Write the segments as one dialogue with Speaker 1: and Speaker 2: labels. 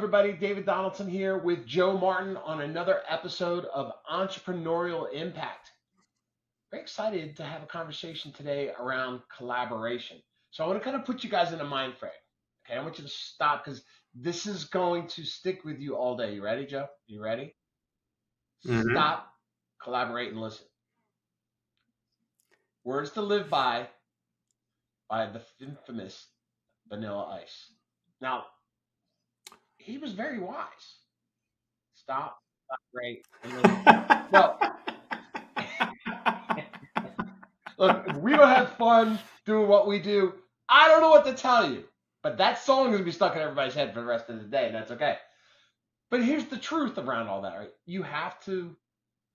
Speaker 1: everybody. David Donaldson here with Joe Martin on another episode of Entrepreneurial Impact. Very excited to have a conversation today around collaboration. So I want to kind of put you guys in a mind frame. Okay, I want you to stop because this is going to stick with you all day. You ready, Joe? You ready?
Speaker 2: Hmm.
Speaker 1: Stop, collaborate, and listen. Words to live by the infamous Vanilla Ice. Now, he was very wise. Stop, collaborate, and listen. Well, look, if we don't have fun doing what we do, I don't know what to tell you. But that song is gonna be stuck in everybody's head for the rest of the day, and that's okay. But here's the truth around all that, right? You have to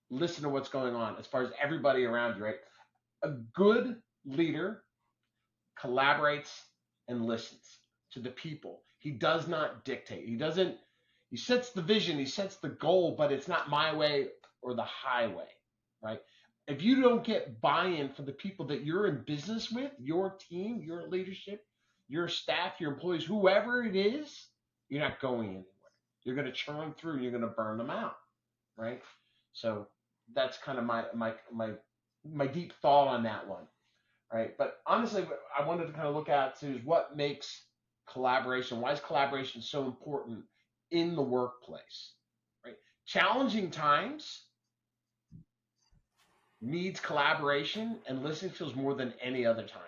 Speaker 1: listen to what's going on as far as everybody around you, right? A good leader collaborates and listens to the people. He does not dictate. He sets the vision, he sets the goal, but it's not my way or the highway, right? If you don't get buy-in from the people that you're in business with, your team, your leadership, your staff, your employees, whoever it is, you're not going anywhere. You're going to churn through and you're going to burn them out, right? So that's kind of my deep thought on that one, right? But honestly, I wanted to kind of look at too is what makes collaboration. Why is collaboration so important in the workplace, right? Challenging times needs collaboration and listening skills more than any other time.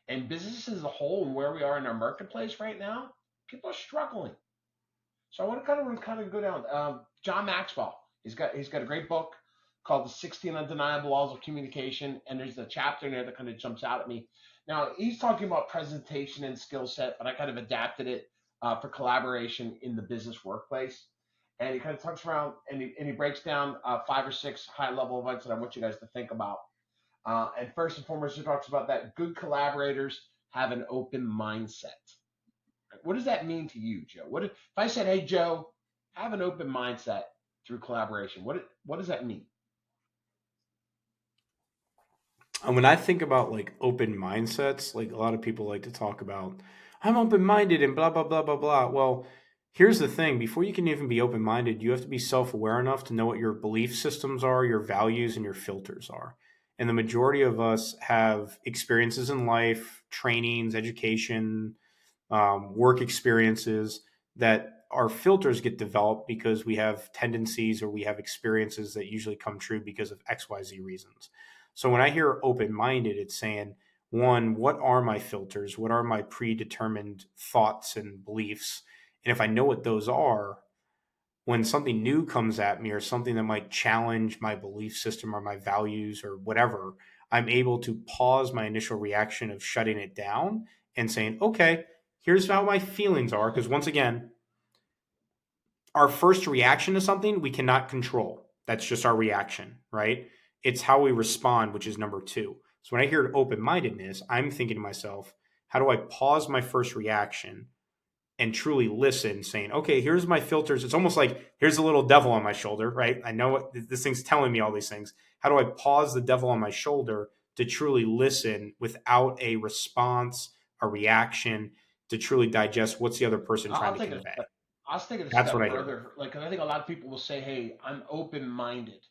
Speaker 1: And businesses as a whole and where we are in our marketplace right now, people are struggling. So I want to kind of go down. John Maxwell, he's got a great book called The 16 Undeniable Laws of Communication, and there's a chapter in there that kind of jumps out at me. Now he's talking about presentation and skill set, but I kind of adapted it for collaboration in the business workplace. And he kind of talks around and he breaks down 5 or 6 high level events that I want you guys to think about. And first and foremost, he talks about that good collaborators have an open mindset. What does that mean to you, Joe? If I said, "Hey, Joe, have an open mindset through collaboration"? What does that mean?
Speaker 2: And when I think about like open mindsets, like a lot of people like to talk about, I'm open minded and blah, blah, blah, blah, blah. Well, here's the thing before you can even be open minded, you have to be self aware enough to know what your belief systems are, your values, and your filters are. And the majority of us have experiences in life, trainings, education, work experiences that our filters get developed because we have tendencies or we have experiences that usually come true because of XYZ reasons. So when I hear open minded, it's saying, one, what are my filters? What are my predetermined thoughts and beliefs? And if I know what those are, when something new comes at me or something that might challenge my belief system or my values or whatever, I'm able to pause my initial reaction of shutting it down and saying, okay, here's how my feelings are. Because once again, our first reaction to something we cannot control. That's just our reaction, right? It's how we respond, which is number two. So when I hear open mindedness, I'm thinking to myself, how do I pause my first reaction and truly listen, saying, okay, here's my filters. It's almost like here's a little devil on my shoulder, right? I know this thing's telling me all these things. How do I pause the devil on my shoulder to truly listen without a response, a reaction, to truly digest what's the other person
Speaker 1: I'll
Speaker 2: trying to
Speaker 1: take it a
Speaker 2: convey?
Speaker 1: step. I'll take it a
Speaker 2: That's what
Speaker 1: step
Speaker 2: I hear.
Speaker 1: further. Like, 'cause I think a lot of people will say, "Hey, I'm open-minded,"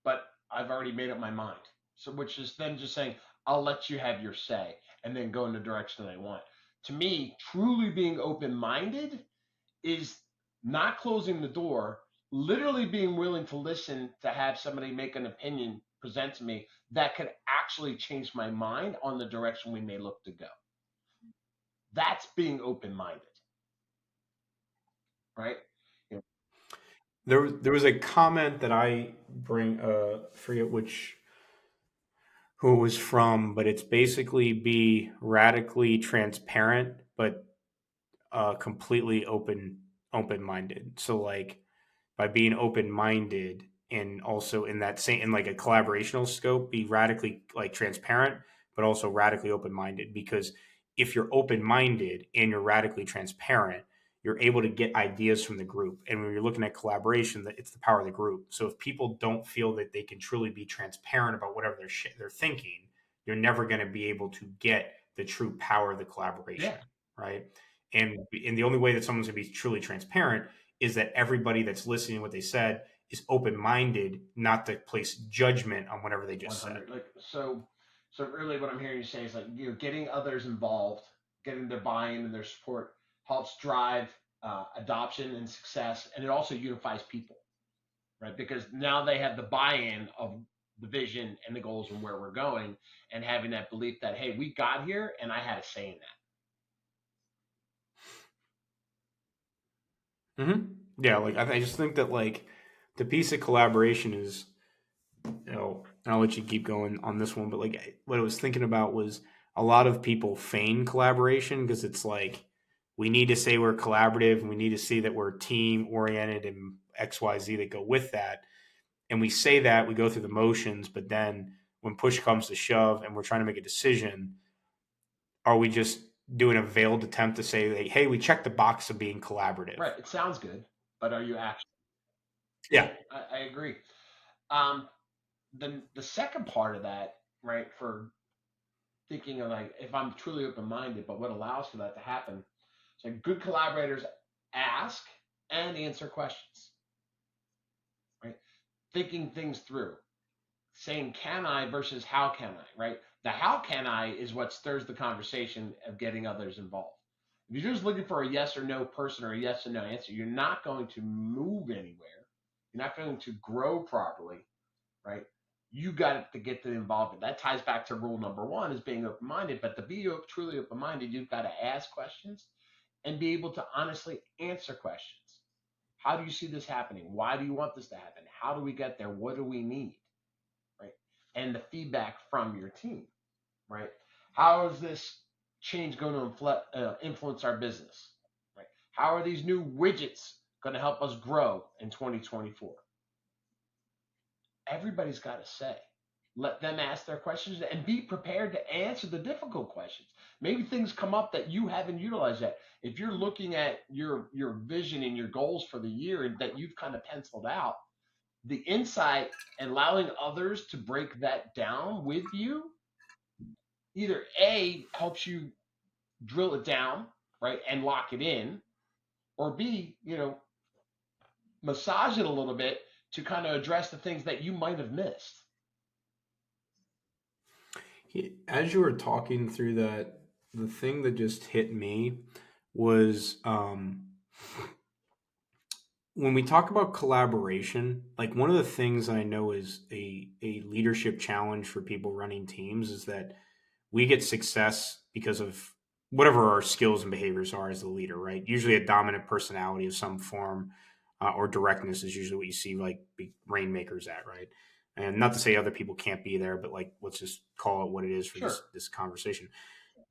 Speaker 1: but I've already made up my mind. So, which is then just saying, "I'll let you have your say," and then go in the direction that I want. To me, truly being open-minded is not closing the door, literally being willing to listen to have somebody make an opinion present to me that could actually change my mind on the direction we may look to go. That's being open minded, right? You know,
Speaker 2: There was a comment that I bring, forget which who it was from, but it's basically be radically transparent, but completely open minded. So like by being open minded and also in that same in like a collaborational scope, be radically like transparent, but also radically open minded. Because if you're open minded and you're radically transparent, you're able to get ideas from the group. And when you're looking at collaboration, that it's the power of the group. So if people don't feel that they can truly be transparent about whatever they're thinking, you're never going to be able to get the true power of the
Speaker 1: yeah.
Speaker 2: collaboration, right? And the only way that someone's going to be truly transparent is that everybody that's listening to what they said is open-minded, not to place judgment on whatever they just said.
Speaker 1: 100. Like so really what I'm hearing you say is like getting others involved, getting their buy-in and their support helps drive adoption and success, and it also unifies people, right? Because now they have the buy-in of the vision and the goals and where we're going, and having that belief that hey, we got here and I had a say in
Speaker 2: Yeah, like I just think that like the piece of collaboration is, and I'll let you keep going on this one, but like what I was thinking about was a lot of people feign collaboration because it's like we need to say we're collaborative and we need to see that we're team oriented and XYZ that go with that. And we say that, we go through the motions, but then when push comes to shove and we're trying to make a decision, are we just doing a veiled attempt to say, like, hey, we checked the box of being
Speaker 1: that.
Speaker 2: collaborative?
Speaker 1: Right. It sounds good, but are you actually? Yeah,
Speaker 2: Yeah.
Speaker 1: I agree. Um, the second part of that, right, for thinking of like if I'm truly open minded, but what allows for that to happen. So good collaborators ask and answer questions, right? Thinking things through, saying can I versus how can I, right? The how can I is what stirs the conversation of getting others involved. If you're just looking for a yes or no person or a yes or no answer, you're not going to move anywhere. You're not going to grow properly, right? You got to get the involvement. That ties back to rule number one is being open minded. But to be truly open minded, you've got to ask questions and be able to honestly answer questions. How do you see this happening? Why do you want this to happen? How do we get there? What do we need? Right? And the feedback from your team, right? How is this change going to influence our business? Right? How are these new widgets going to help us grow in 2024? Everybody's got to say. Let them ask their questions and be prepared to answer the difficult questions. Maybe things come up that you haven't utilized yet. If you're looking at your vision and your goals for the year and that you've kind of penciled out, the insight and allowing others to break that down with you either A helps you drill it down, right, and lock it in, or B, massage it a little bit to kind of address the things that you might have missed.
Speaker 2: As you were talking through that, the thing that just hit me was when we talk about collaboration, like one of the things I know is a leadership challenge for people running teams is that we get success because of whatever our skills and behaviors are as a leader, right? Usually a dominant personality of some form, or directness is usually what you see like big rainmakers at, right? And not to say other people can't be there, but like let's just call it what it is for
Speaker 1: Sure.
Speaker 2: this conversation.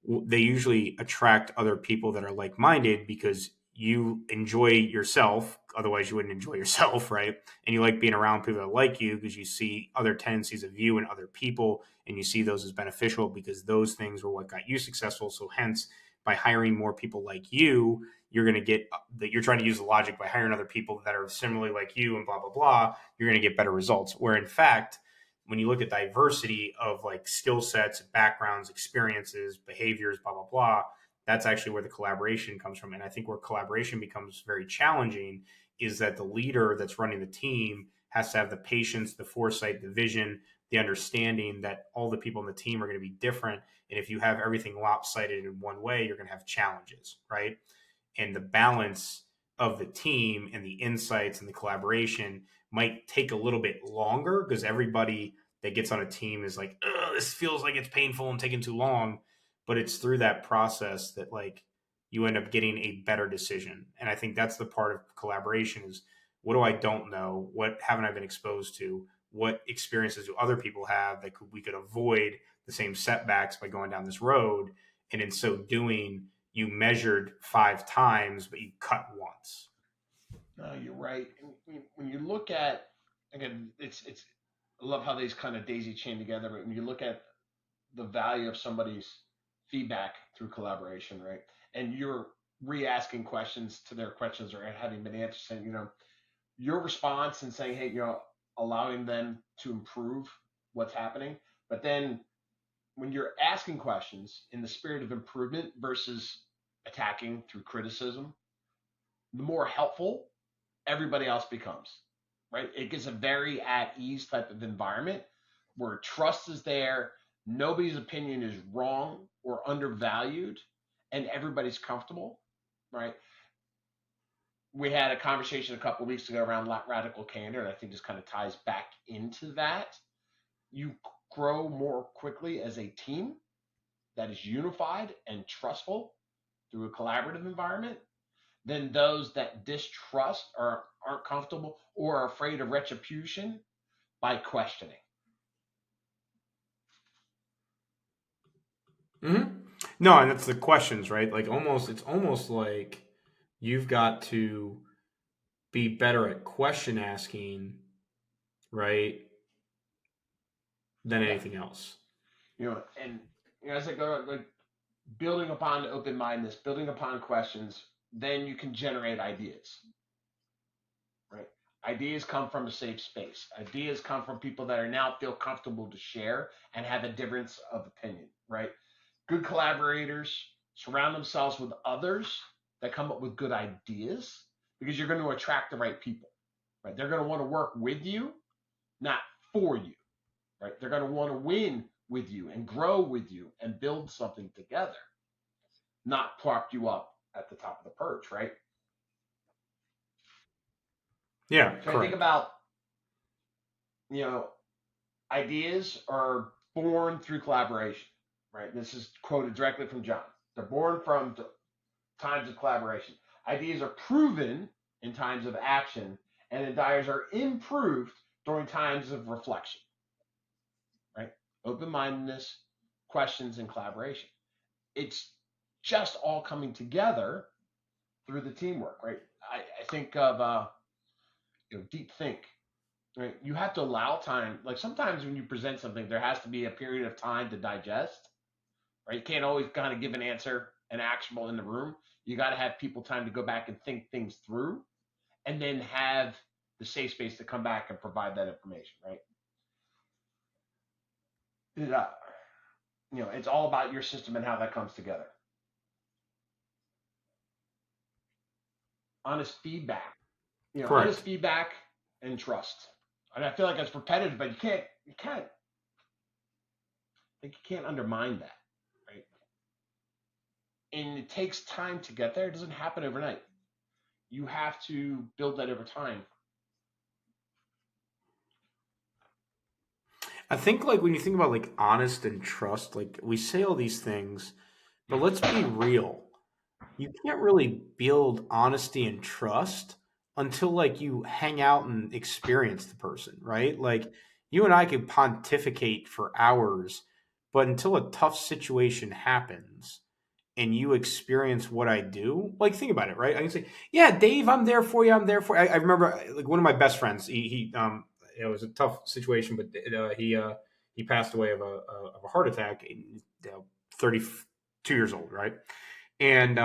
Speaker 2: They usually attract other people that are like-minded because you enjoy yourself, otherwise you wouldn't enjoy yourself, right? And you like being around people that like you because you see other tendencies of you and other people, and you see those as beneficial because those things were what got you successful. So hence, by hiring more people like you're going to get that. You're trying to use the logic by hiring other people that are similarly like you and blah blah blah, you're going to get better results, where in fact when you look at diversity of like skill sets, backgrounds, experiences, behaviors, blah, blah, blah, that's actually where the collaboration comes from. And I think where collaboration becomes very challenging is that the leader that's running the team has to have the patience, the foresight, the vision, the understanding that all the people in the team are going to be different. And if you have everything lopsided in one way, you're going to have challenges, right? And the balance of the team and the insights and the collaboration might take a little bit longer because everybody that gets on a team is like, this feels like it's painful and taking too long. But it's through that process that like you end up getting a better decision. And I think that's the part of collaboration is what do I don't know? What haven't I been exposed to? What experiences do other people have that we could avoid the same setbacks by going down this road? And in so doing, you measured 5 times, but you cut once.
Speaker 1: No, you're right. When you look at again, it's I love how these kind of daisy chain together. But when you look at the value of somebody's feedback through collaboration, right, and you're re-asking questions to their questions or having been answered, saying, your response and saying, hey, allowing them to improve what's happening, but then when you're asking questions in the spirit of improvement versus attacking through criticism, the more helpful everybody else becomes, right? It gets a very at ease type of environment where trust is there, nobody's opinion is wrong or undervalued, and everybody's comfortable, right? We had a conversation a couple of weeks ago around radical candor, and I think this kind of ties back into that. You grow more quickly as a team that is unified and trustful through a collaborative environment than those that distrust or aren't comfortable or are afraid of retribution by questioning.
Speaker 2: Mm-hmm. No, and that's the questions, right? Like it's almost like you've got to be better at question asking, right, than
Speaker 1: Yeah,
Speaker 2: anything else.
Speaker 1: and as I go, like building upon open mindedness, building upon questions, then you can generate ideas, right? Ideas come from a safe space. Ideas come from people that are now feel comfortable to share and have a difference of opinion, right? Good collaborators surround themselves with others that come up with good ideas because you're going to attract the right people, right? They're going to want to work with you, not for you, right? They're going to want to win with you and grow with you and build something together, not prop you up at the top of the perch, right?
Speaker 2: Yeah,
Speaker 1: So I think
Speaker 2: correct.
Speaker 1: about, you know, ideas are born through collaboration, right? This is quoted directly from John. They're born from times of collaboration. Ideas are proven in times of action, and desires are improved during times of reflection, right? Open mindedness, questions, and collaboration. It's just all coming together through the teamwork, right? I think of deep think, right? You have to allow time. Like sometimes when you present something, there has to be a period of time to digest, right? You can't always kind of give an answer, an actionable in the room. You got to have people time to go back and think things through, and then have the safe space to come back and provide that information, right? It, it's all about your system and how that comes together. Honest feedback, honest
Speaker 2: Correct.
Speaker 1: feedback and trust. And I feel like it's repetitive, but you can't undermine that, right? And it takes time to get there. It doesn't happen overnight. You have to build that over time.
Speaker 2: I think like when you think about like honest and trust, like we say all these things, but let's be real. You can't really build honesty and trust until like you hang out and experience the person, right? Like you and I could pontificate for hours, but until a tough situation happens and you experience what I do, like think about it, right? I can say, "Yeah, Dave, I'm there for you. I'm there for you." I remember like one of my best friends. It was a tough situation, but he passed away of a heart attack. 32 years old, right? And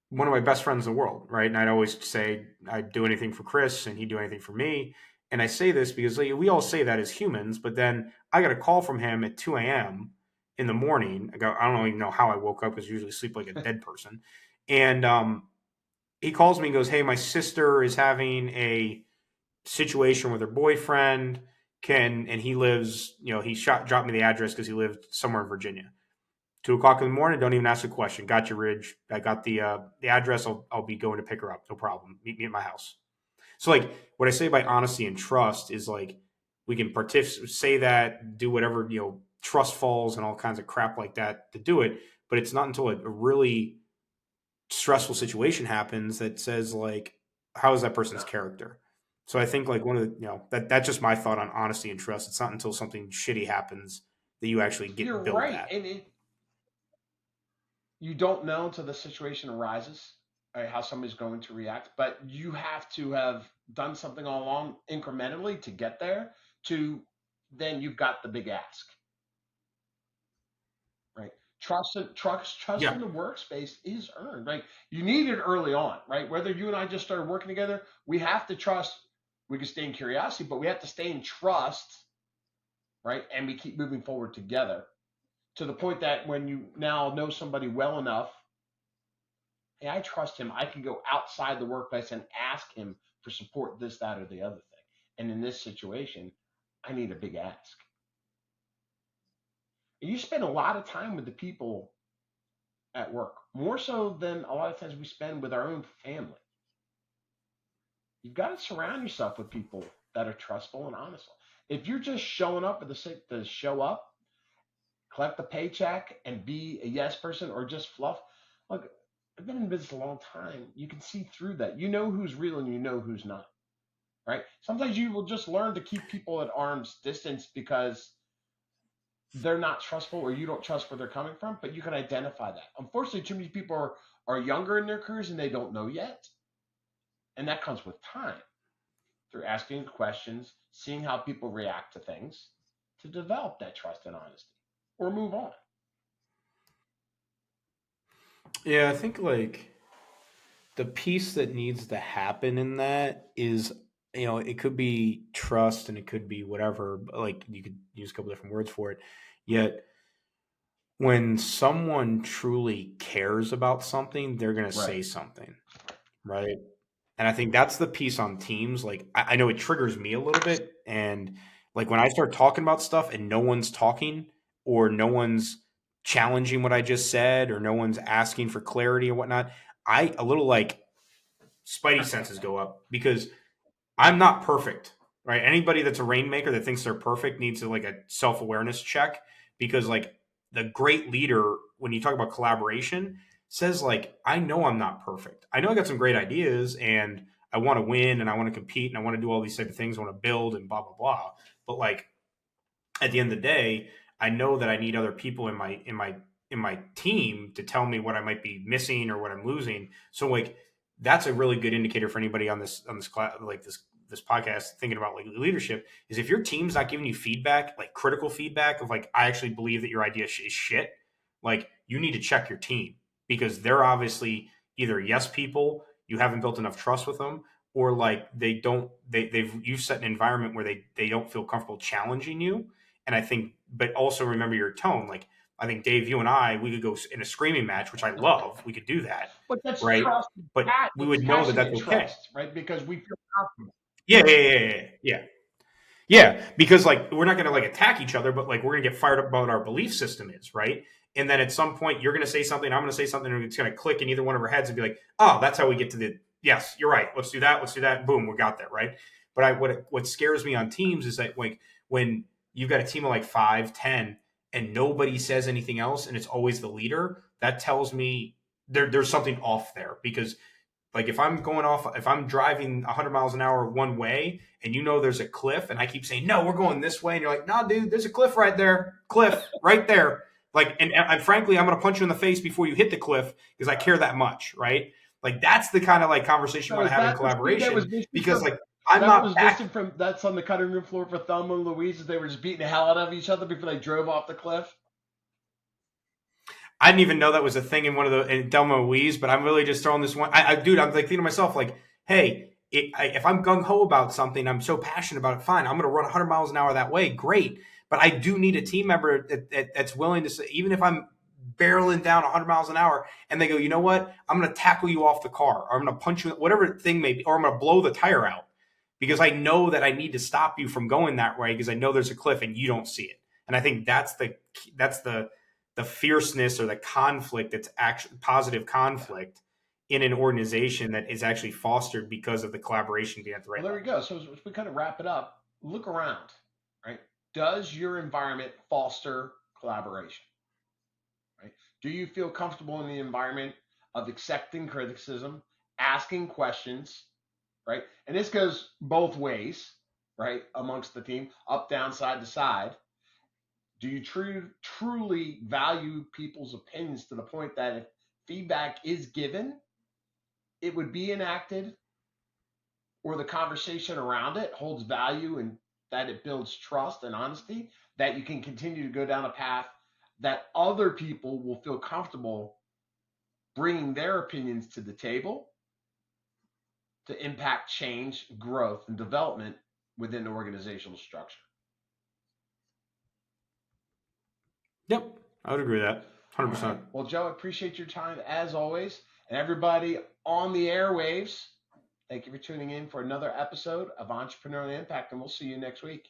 Speaker 2: one of my best friends in the world, right? And I'd always say I'd do anything for Chris, and he'd do anything for me. And I say this because like, we all say that as humans, but then I got a call from him at 2 a.m. in the morning. I don't even know how I woke up because I usually sleep like a dead person. And he calls me and goes, "Hey, my sister is having a situation with her boyfriend. And he lives, dropped me the address because he lived somewhere in Virginia. 2 o'clock in the morning. Don't even ask a question. Got you, Ridge. I got the address. I'll be going to pick her up. No problem. Meet me at my house." So like what I say by honesty and trust is like we can say that, do whatever, trust falls and all kinds of crap like that to do it. But it's not until a really stressful situation happens that says like, how is that person's character? So I think like one of the, that's just my thought on honesty and trust. It's not until something shitty happens that you actually
Speaker 1: You're
Speaker 2: build
Speaker 1: right,
Speaker 2: that.
Speaker 1: and you don't know until the situation arises, right, how somebody's going to react. But you have to have done something all along incrementally to get there. To then you've got the big ask, right? Trust
Speaker 2: Yeah.
Speaker 1: in the workspace is earned, right? You need it early on, right? Whether you and I just started working together, we have to trust. We can stay in curiosity, but we have to stay in trust, right? And we keep moving forward together to the point that when you now know somebody well enough Hey, I trust him. I can go outside the workplace and ask him for support, this, that, or the other thing. And in this situation, I need a big ask. And you spend a lot of time with the people at work, more so than a lot of times we spend with our own family. You've got to surround yourself with people that are trustful and honest. If you're just showing up for the sake to show up, collect the paycheck, and be a yes person or just fluff, look, I've been in business a long time. You can see through that. You know who's real and you know who's not, right? Sometimes you will just learn to keep people at arm's distance because they're not trustful or you don't trust where they're coming from, but you can identify that. Unfortunately, too many people are younger in their careers and they don't know yet. And that comes with time through asking questions, seeing how people react to things to develop that trust and honesty or move on.
Speaker 2: Yeah, I think like the piece that needs to happen in that is, it could be trust and it could be whatever, but like you could use a couple different words for it. Yet when someone truly cares about something, they're going to
Speaker 1: Right.
Speaker 2: say something, right? And I think that's the piece on teams. Like, I know it triggers me a little bit. And like when I start talking about stuff and no one's talking or no one's challenging what I just said or no one's asking for clarity or whatnot, a little like spidey senses go up because I'm not perfect, right? Anybody that's a rainmaker that thinks they're perfect needs to like a self awareness check because like the great leader, when you talk about collaboration, says like, I know I'm not perfect. I know I got some great ideas and I want to win and I want to compete and I want to do all these type of things. I want to build and blah blah blah. But like at the end of the day, I know that I need other people in my team to tell me what I might be missing or what I'm losing. So like that's a really good indicator for anybody on this class, like this podcast thinking about like leadership is if your team's not giving you feedback, like critical feedback of like I actually believe that your idea is shit, like you need to check your team because they're obviously either yes people, you haven't built enough trust with them, or like they've you've set an environment where they don't feel comfortable challenging you. And I think, but also remember your tone. Like, I think Dave, you and I, we could go in a screaming match, which I love. We could do that,
Speaker 1: But that's
Speaker 2: right?
Speaker 1: trust,
Speaker 2: But we
Speaker 1: it's
Speaker 2: would know that that's
Speaker 1: passionate
Speaker 2: okay.
Speaker 1: trust, right? Because we feel confident.
Speaker 2: Yeah, yeah, yeah, yeah, yeah. Yeah, because like we're not going to like attack each other, but like we're going to get fired up about what our belief system is, right? And then at some point, you're going to say something, I'm going to say something, and it's going to click in either one of our heads and be like, oh, that's how we get to the yes, you're right. Let's do that. Let's do that. Boom, we got that, right? But what scares me on teams is that like when you've got a team of like 5, 10, and nobody says anything else, and it's always the leader, that tells me there's something off there because like if I'm driving 100 miles an hour one way and there's a cliff and I keep saying, no, we're going this way. And you're like, no, dude, there's a cliff right there. Cliff right there. Like, and frankly, I'm going to punch you in the face before you hit the cliff because I care that much. Right. Like that's the kind of like conversation you
Speaker 1: So
Speaker 2: want
Speaker 1: is
Speaker 2: to have in
Speaker 1: that the scene that was
Speaker 2: collaboration
Speaker 1: missing
Speaker 2: because
Speaker 1: from
Speaker 2: like I'm
Speaker 1: that
Speaker 2: not
Speaker 1: was
Speaker 2: back.
Speaker 1: missing from that's on the cutting room floor for Thelma and Louise as they were just beating the hell out of each other before they drove off the cliff?
Speaker 2: I didn't even know that was a thing in one of the in Delma Louise, but I'm really just throwing this one. Dude, I'm like thinking to myself, like, hey, if I'm gung ho about something, I'm so passionate about it. Fine, I'm going to run 100 miles an hour that way. Great, but I do need a team member that's willing to say, even if I'm barreling down 100 miles an hour, and they go, you know what, I'm going to tackle you off the car, or I'm going to punch you, whatever thing may be, or I'm going to blow the tire out because I know that I need to stop you from going that way because I know there's a cliff and you don't see it. And I think that's the fierceness or the conflict that's actually positive conflict in an organization that is actually fostered because of the collaboration being at the
Speaker 1: Well,
Speaker 2: right
Speaker 1: there we
Speaker 2: level.
Speaker 1: go. So as we kind of wrap it up, look around, right? Does your environment foster collaboration? Right? Do you feel comfortable in the environment of accepting criticism, asking questions, right? And this goes both ways, right? Amongst the team, up, down, side to side. Do you truly value people's opinions to the point that if feedback is given, it would be enacted, or the conversation around it holds value and that it builds trust and honesty, that you can continue to go down a path that other people will feel comfortable bringing their opinions to the table to impact change, growth, and development within the organizational structure.
Speaker 2: Yep, I would agree with that. 100%.
Speaker 1: All right. Well, Joe, I appreciate your time as always. And everybody on the airwaves, thank you for tuning in for another episode of Entrepreneurial Impact, and we'll see you next week.